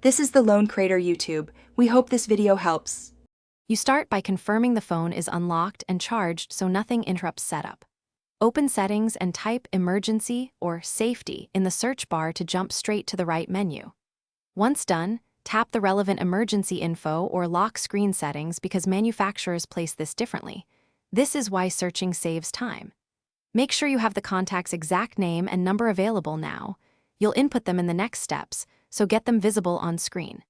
This is the Lone Crater YouTube. We hope this video helps. You start by confirming the phone is unlocked and charged so nothing interrupts setup. Open Settings and type Emergency or Safety in the search bar to jump straight to the right menu. Once done, tap the relevant emergency info or lock screen settings because manufacturers place this differently. This is why searching saves time. Make sure you have the contact's exact name and number available now. You'll input them in the next steps, so get them visible on screen.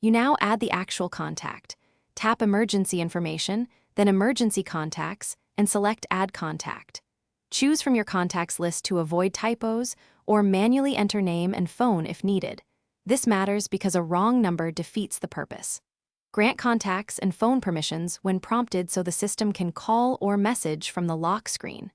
You now add the actual contact. Tap Emergency Information, then Emergency Contacts, and select Add Contact. Choose from your contacts list to avoid typos or manually enter name and phone if needed. This matters because a wrong number defeats the purpose. Grant contacts and phone permissions when prompted so the system can call or message from the lock screen.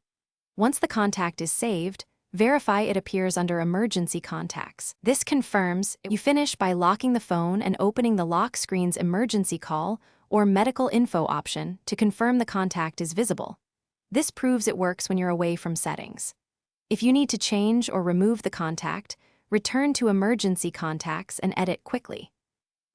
Once the contact is saved, verify it appears under Emergency Contacts. This confirms you finish by locking the phone and opening the lock screen's Emergency Call or Medical Info option to confirm the contact is visible. This proves it works when you're away from settings. If you need to change or remove the contact, return to Emergency Contacts and edit quickly.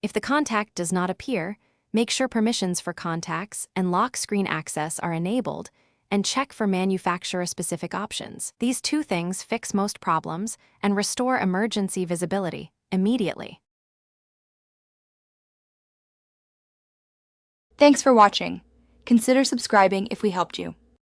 If the contact does not appear, make sure permissions for contacts and lock screen access are enabled and check for manufacturer-specific options. These two things fix most problems and restore emergency visibility immediately. Thanks for watching. Consider subscribing if we helped you.